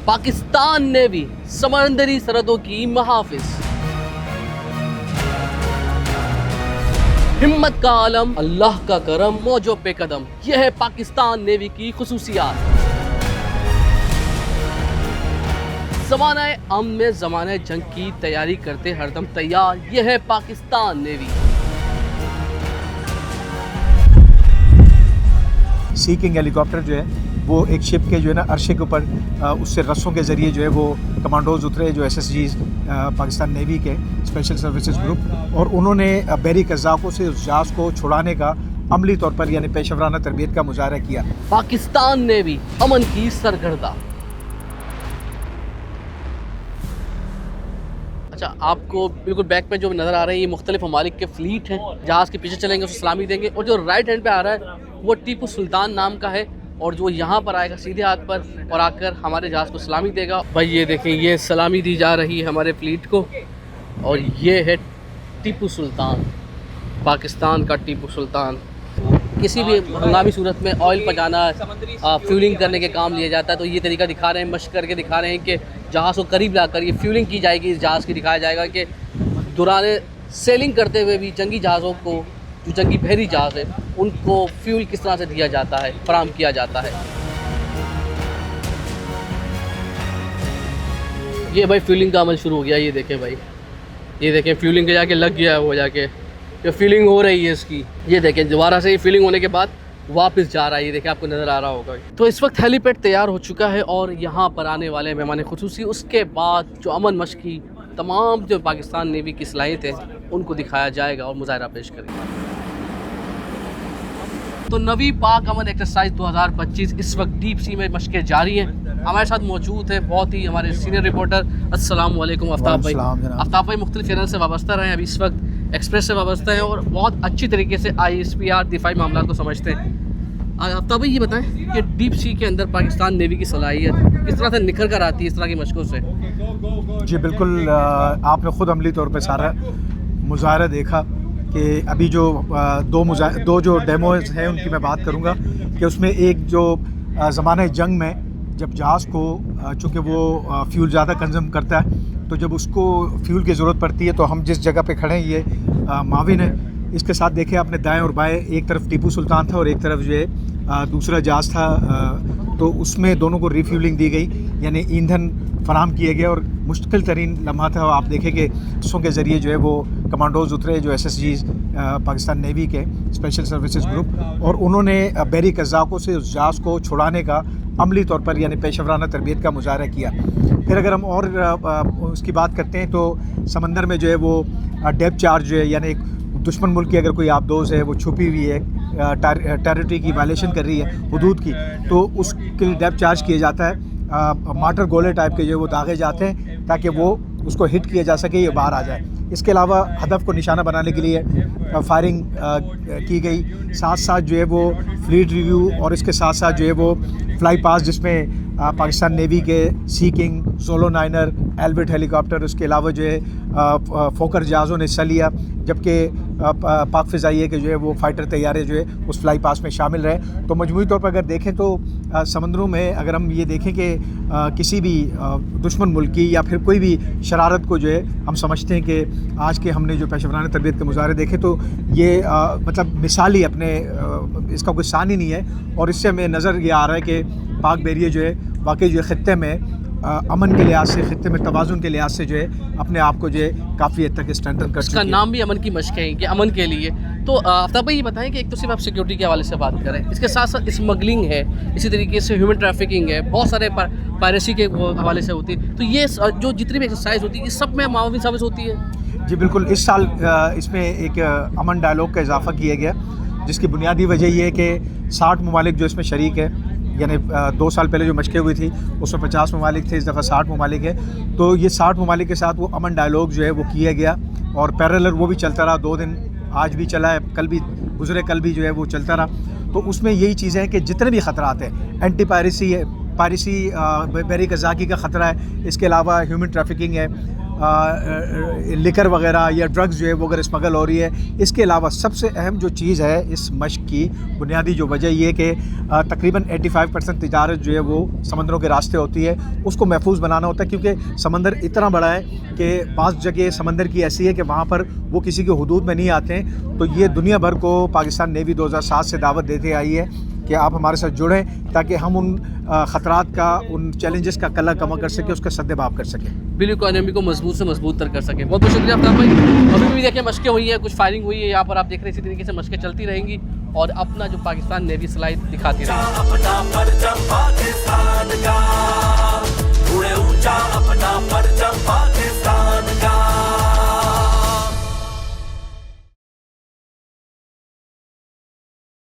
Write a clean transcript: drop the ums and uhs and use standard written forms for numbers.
पाकिस्तान ने भी समंदरी सरहदों की महाफिज, हिम्मत का आलम, अल्लाह का करम, मौजों पे कदम। यह है पाकिस्तान नेवी की खुसूसियात। ज़माने अमन में ज़माने जंग की तैयारी करते हरदम तैयार। यह है पाकिस्तान नेवी। सी किंग हेलीकॉप्टर जो है वो एक शिप के जो है ना अर्शे के ऊपर उससे रस्सों के ज़रिए जो है वो कमांडोज उतरे, जो SSGs पाकिस्तान नेवी के स्पेशल सर्विसेज ग्रुप, और उन्होंने बहरी कज़ाकों से उस जहाज़ को छुड़ाने का अमली तौर पर यानी पेशेवराना तरबियत का मुजाहरा किया। पाकिस्तान ने भी अमन की सरगर्दा। अच्छा, आपको बिल्कुल बैक पे जो नज़र आ रहे हैं ये मुख्तलिफ ममालिक के फ्लीट हैं। जहाज़ के पीछे चलेंगे उसको सलामी देंगे, और जो राइट हैंड पे आ रहा है वो टीपू सुल्तान नाम का है, और जो यहाँ पर आएगा सीधे हाथ पर और आकर हमारे जहाज़ को सलामी देगा। भाई ये देखें, ये सलामी दी जा रही है हमारे फ्लीट को, और ये है टीपू सुल्तान, पाकिस्तान का टीपू सुल्तान। किसी भी हंगामी सूरत में ऑयल पजाना, फ्यूलिंग करने के काम लिया जाता है, तो ये तरीका दिखा रहे हैं, मशक करके दिखा रहे हैं कि जहाज़ को करीब लाकर ये फ्यूलिंग की जाएगी। इस जहाज़ की दिखाया जाएगा कि दौरान सेलिंग करते हुए भी जंगी जहाज़ों को, जो जंगी बहरी जहाज़ है, उनको फ्यूल किस तरह से दिया जाता है, फराहम किया जाता है। ये भाई फ्यूलिंग का अमल शुरू हो गया। ये देखें भाई, ये देखें फ्यूलिंग के जाके लग गया है वो, जाके ये फीलिंग हो रही है इसकी। ये देखें दोबारा से ये फीलिंग होने के बाद वापस जा रहा है। ये देखें, आपको नज़र आ रहा होगा। तो इस वक्त हेलीपैड तैयार हो चुका है और यहाँ पर आने वाले मेहमान खुसूसी, उसके बाद जो अमन मश्क की तमाम जो पाकिस्तान नेवी की सलाहियत है उनको दिखाया जाएगा और मुजाहरा पेश करेगा। तो नवी पाक अमन एक्सरसाइज 2025 इस वक्त डीप सी में मशक़ें जारी हैं। हमारे साथ मौजूद है बहुत ही हमारे सीनियर रिपोर्टर। अस्सलाम वालेकुम आफ्ताब भाई। आफ्ताब भाई मुख्तलिफ चैनल से वाबस्ता रहे हैं, अभी इस वक्त एक्सप्रेस से वाबस्ता हैं और बहुत अच्छी तरीके से ISPR दिफाई मामला को समझते हैं। आफ्ताब भाई ये बताएं कि डीप सी के अंदर पाकिस्तान नेवी की सलाहियत किस तरह से निखर कर आती है इस तरह की मशकों से? जी बिल्कुल, आपने ख़ुद अमली तौर पर सारा मुजाहरा देखा कि अभी जो दो जो डेमोज हैं उनकी मैं बात करूंगा कि उसमें एक जो ज़माने जंग में जब जहाज़ को चूँकि वो फ्यूल ज़्यादा कंज्यूम करता है, तो जब उसको फ्यूल की ज़रूरत पड़ती है, तो हम जिस जगह पे खड़े हैं ये माविन है, इसके साथ देखें आपने दाएं और बाएं, एक तरफ टीपू सुल्तान था और एक तरफ जो है दूसरा जहाज़ था, तो उसमें दोनों को रिफ्यूलिंग दी गई, यानी ईंधन फराहम किए गए। और मुश्किल तरीन लम्हा था। आप देखें कि रस्सों के ज़रिए जो है वो कमांडोज उतरे, जो SSGs पाकिस्तान नेवी के स्पेशल सर्विसेज ग्रुप, और उन्होंने बहरी कज़ाकों से उस जहाज़ को छुड़ाने का अमली तौर पर यानी पेशेवराना तरबियत का मुजाहरा किया। फिर अगर हम और उसकी बात करते हैं तो समंदर में जो है वो डेप्थ चार्ज जो है, यानी दुश्मन मुल्क की अगर कोई आबदोज़ है वो छुपी हुई है, टेरिटरी की वायलेशन कर रही है, हुदूद की, तो उसके लिए डेप्थ चार्ज किया जाता है। मार्टर गोले टाइप के जो वो दागे जाते हैं ताकि वो उसको हिट किया जा सके, ये बाहर आ जाए। इसके अलावा हदफ को निशाना बनाने के लिए फायरिंग की गई। साथ साथ जो है वो फ्लीट रिव्यू और इसके साथ साथ जो है वो फ्लाई पास, जिसमें पाकिस्तान नेवी के सी किंग, सोलो नाइनर, एल्बिट हेलीकॉप्टर, उसके अलावा जो है फोकर जहाज़ों ने हिस्सा लिया, जबकि पाक फ़िज़ाइये के जो है वो फाइटर तैयारे जो है उस फ्लाई पास में शामिल रहे। तो मजमूई तौर पर अगर देखें तो समंदरों में अगर हम ये देखें कि किसी भी दुश्मन मुल्क की या फिर कोई भी शरारत को जो है हम समझते हैं कि आज के हमने जो पेशेवराना तरबियत के मुजाहरे देखे, तो ये मतलब मिसाली अपने इसका कोई सान ही नहीं है। और इससे हमें नज़र ये आ रहा है कि पाक बहरिया जो है वाकई जो है ख़ित्ते में अमन के लिहाज से, ख़ित्ते में तवाज़ुन के लिहाज से जो है अपने आप को जो है काफ़ी हद तक स्ट्रेंथन कर चुकी है। इसका नाम भी अमन की मशक है कि अमन के लिए। तो आफ्ताब भाई ये बताएं कि एक तो सिर्फ आप सिक्योरिटी के हवाले से बात करें, इसके साथ साथ स्मगलिंग है, इसी तरीके से ह्यूमन ट्रैफिकिंग है, बहुत सारे पायरेसी के हवाले से होती है, तो ये जो जितनी भी एक्सरसाइज होती है इस सब में माविन साबित होती है। जी बिल्कुल, इस साल इसमें एक अमन डायलॉग का इजाफा किया गया, जिसकी बुनियादी वजह यह है कि 60 ममालिक जो इसमें शरीक है, यानी 2 साल पहले जो मशक़ें हुई थी उसमें 50 ममालिक थे, इस दफ़ा 60 ममालिक है। तो ये 60 ममालिक के साथ वो अमन डायलॉग जो है वो किया गया, और पैरेलल वो भी चलता रहा 2 दिन, आज भी चला है, कल भी गुजरे, कल भी जो है वो चलता रहा। तो उसमें यही चीज़ें हैं कि जितने भी ख़तरात हैं, एंटी पायरेसी है, पायरेसी बहरी कज़ाकी का ख़तरा है, इसके अलावा ह्यूमन ट्रैफिकिंग है, लिकर वगैरह या ड्रग्स जो है वो अगर स्मगल हो रही है। इसके अलावा सबसे अहम जो चीज़ है इस मश्क की बुनियादी जो वजह ये कि तकरीबन 85% तिजारत जो है वो समंदरों के रास्ते होती है, उसको महफूज बनाना होता है, क्योंकि समंदर इतना बड़ा है कि बाज़ जगह समंदर की ऐसी है कि वहाँ पर वो किसी के हुदूद में नहीं आते हैं। तो ये दुनिया भर को पाकिस्तान नेवी 2007 से दावत देते आई है कि आप हमारे साथ जुड़ें ताकि हम उन ख़तरात का, उन चैलेंजेस का कला कमा कर सकें, उसका सद्देबाब कर सकें, बिल्कुल इकोनॉमी को मजबूत से मजबूत तर कर सके। बहुत बहुत शुक्रिया आफ्ताब भाई। अभी भी देखिए मशक़ें हुई हैं, कुछ फायरिंग हुई है यहाँ पर, आप देख रहे हैं इसी तरीके से मशक़ें चलती रहेंगी और अपना जो पाकिस्तान नेवी सलाहियत दिखाती रहेगी।